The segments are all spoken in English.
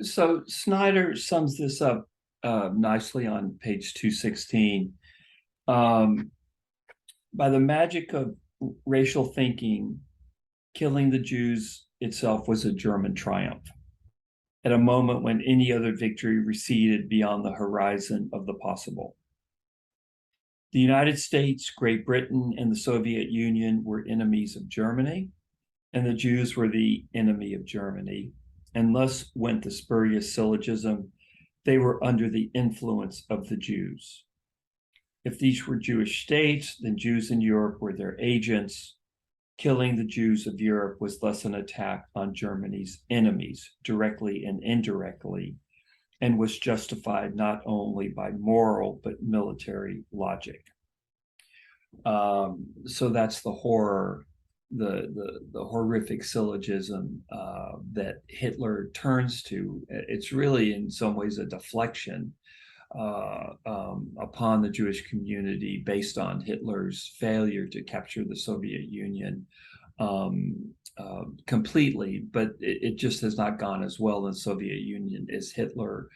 So Snyder sums this up nicely on page 216. Um, by the magic of racial thinking, killing the Jews itself was a German triumph at a moment when any other victory receded beyond the horizon of the possible. The United States, Great Britain, and the Soviet Union were enemies of Germany, and the Jews were the enemy of Germany. And thus went the spurious syllogism, they were under the influence of the Jews. If these were Jewish states, then Jews in Europe were their agents. Killing the Jews of Europe was thus an attack on Germany's enemies, directly and indirectly, and was justified not only by moral but military logic. So that's the horror, the horrific syllogism that Hitler turns to. It's really, in some ways, a deflection upon the Jewish community based on Hitler's failure to capture the Soviet Union completely, but it just has not gone as well in the Soviet Union as Hitler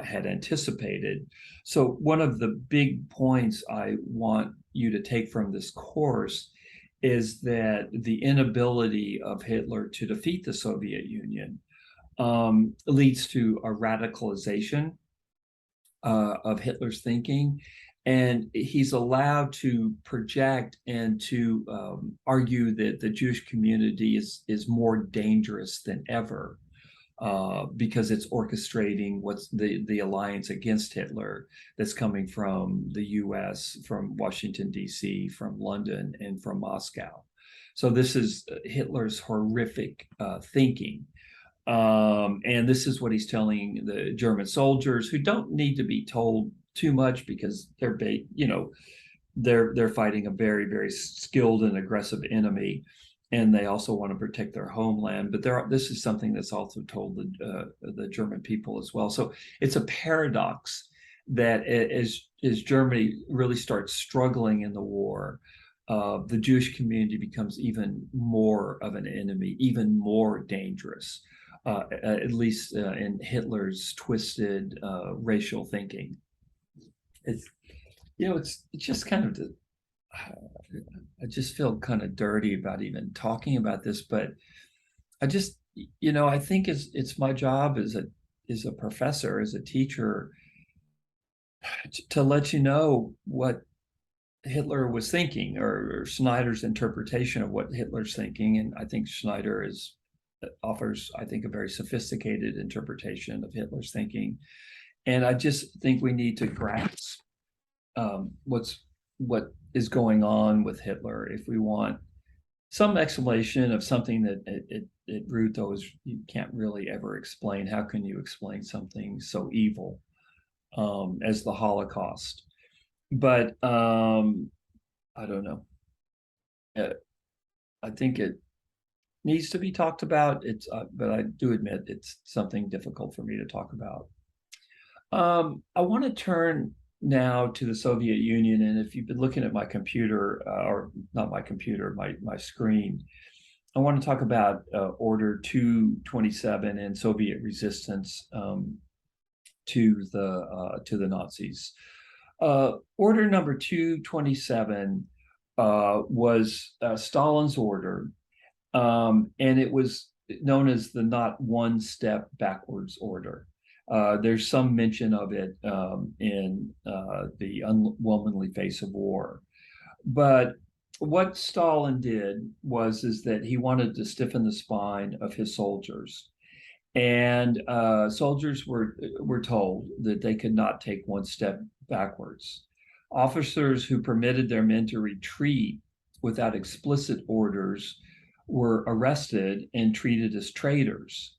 had anticipated. So one of the big points I want you to take from this course is that the inability of Hitler to defeat the Soviet Union leads to a radicalization of Hitler's thinking. And he's allowed to project and to argue that the Jewish community is more dangerous than ever because it's orchestrating what's the alliance against Hitler that's coming from the US, from Washington, D.C., from London, and from Moscow. So this is Hitler's horrific thinking. And this is what he's telling the German soldiers, who don't need to be told too much because they're fighting a very, very skilled and aggressive enemy, and they also want to protect their homeland. But this is something that's also told the German people as well. So it's a paradox that as Germany really starts struggling in the war, the Jewish community becomes even more of an enemy, even more dangerous. At least in Hitler's twisted racial thinking. It's it's just kind of I just feel kind of dirty about even talking about this, but I just I think it's my job as a professor, as a teacher, to let you know what Hitler was thinking, or Snyder's interpretation of what Hitler's thinking. And I think Snyder offers, I think, a very sophisticated interpretation of Hitler's thinking. And I just think we need to grasp what is going on with Hitler if we want some explanation of something that at root, though, is you can't really ever explain. How can you explain something so evil as the Holocaust? But I don't know. I think it needs to be talked about. But I do admit it's something difficult for me to talk about. I want to turn now to the Soviet Union, and if you've been looking at my computer, or not my computer, my screen, I want to talk about Order 227 and Soviet resistance to the Nazis. Order number 227 was Stalin's order, and it was known as the not one step backwards order. There's some mention of it in the Unwomanly Face of War. But what Stalin did is that he wanted to stiffen the spine of his soldiers. And soldiers were told that they could not take one step backwards. Officers who permitted their men to retreat without explicit orders were arrested and treated as traitors.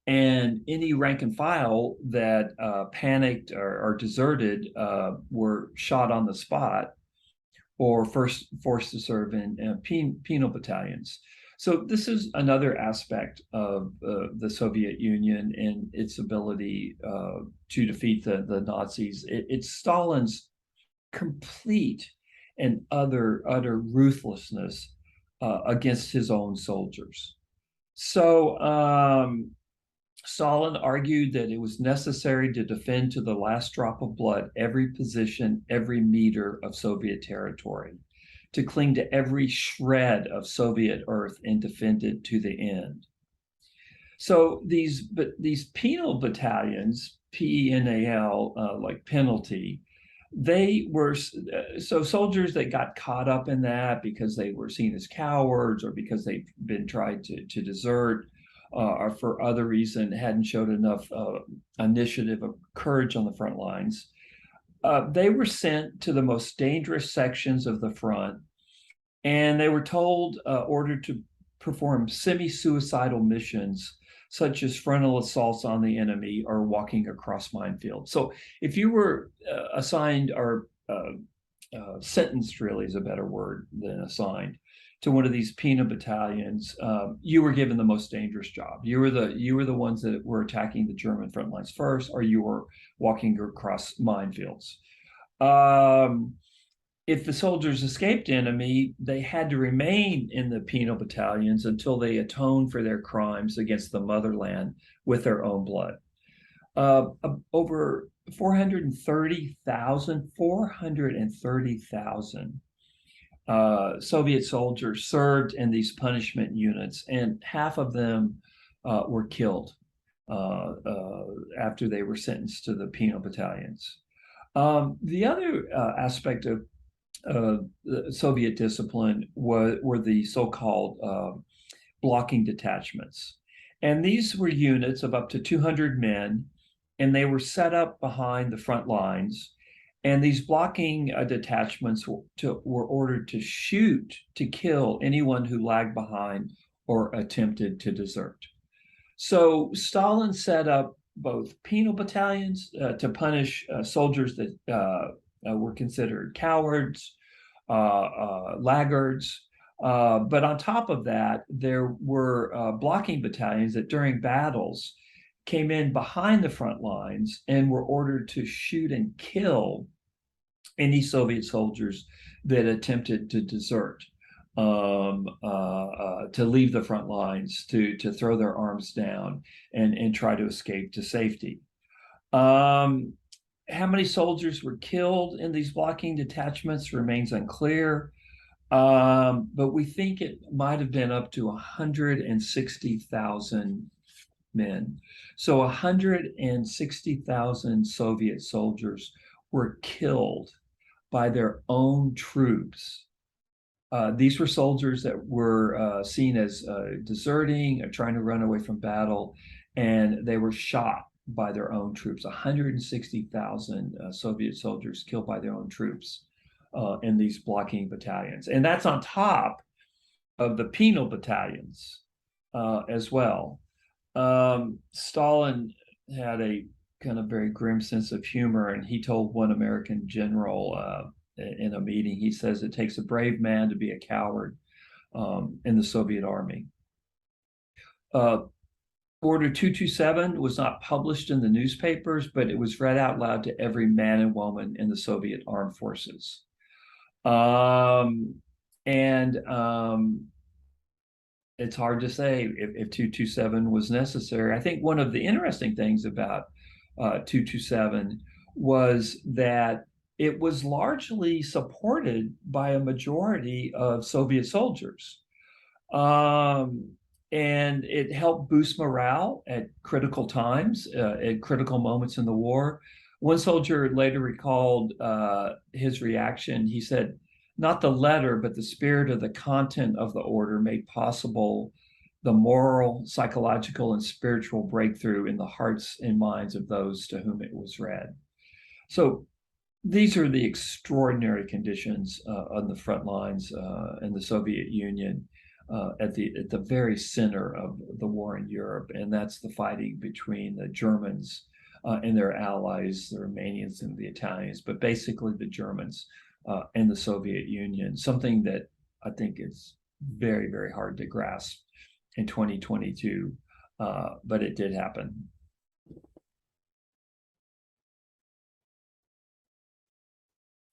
And any rank and file that panicked or deserted were shot on the spot or first forced to serve in penal battalions. So this is another aspect of the Soviet Union and its ability to defeat the Nazis. It's Stalin's complete and utter ruthlessness against his own soldiers. So Stalin argued that it was necessary to defend to the last drop of blood every position, every meter of Soviet territory, to cling to every shred of Soviet earth and defend it to the end. So these penal battalions, PENAL, like penalty, they were so soldiers that got caught up in that because they were seen as cowards or because they've been tried to desert or for other reason hadn't showed enough initiative or courage on the front lines. They were sent to the most dangerous sections of the front, and they were ordered to perform semi-suicidal missions such as frontal assaults on the enemy or walking across minefields. So if you were assigned or sentenced, really is a better word than assigned, to one of these penal battalions, you were given the most dangerous job. You were the ones that were attacking the German front lines first, or you were walking across minefields. If the soldiers escaped enemy, they had to remain in the penal battalions until they atoned for their crimes against the motherland with their own blood. Over 430,000 Soviet soldiers served in these punishment units, and half of them were killed after they were sentenced to the penal battalions. The other aspect of Soviet discipline were the so-called blocking detachments. And these were units of up to 200 men, and they were set up behind the front lines. And these blocking detachments were ordered to shoot to kill anyone who lagged behind or attempted to desert. So Stalin set up both penal battalions to punish soldiers that were considered cowards, laggards. But on top of that, there were blocking battalions that during battles came in behind the front lines and were ordered to shoot and kill any Soviet soldiers that attempted to desert, to leave the front lines, to throw their arms down and try to escape to safety. How many soldiers were killed in these blocking detachments remains unclear, but we think it might have been up to 160,000 men. So 160,000 Soviet soldiers were killed by their own troops. These were soldiers that were seen as deserting or trying to run away from battle, and they were shot by their own troops. 160,000 Soviet soldiers killed by their own troops in these blocking battalions. And that's on top of the penal battalions as well. Stalin had a kind of very grim sense of humor, and he told one American general in a meeting, he says, it takes a brave man to be a coward in the Soviet army. Order 227 was not published in the newspapers, but it was read out loud to every man and woman in the Soviet armed forces. It's hard to say if 227 was necessary. I think one of the interesting things about 227 was that it was largely supported by a majority of Soviet soldiers. And it helped boost morale at critical times, at critical moments in the war. One soldier later recalled his reaction. He said, not the letter, but the spirit of the content of the order made possible the moral, psychological, and spiritual breakthrough in the hearts and minds of those to whom it was read. So these are the extraordinary conditions on the front lines in the Soviet Union. At the very center of the war in Europe, and that's the fighting between the Germans and their allies, the Romanians and the Italians, but basically the Germans and the Soviet Union, something that I think is very, very hard to grasp in 2022, but it did happen.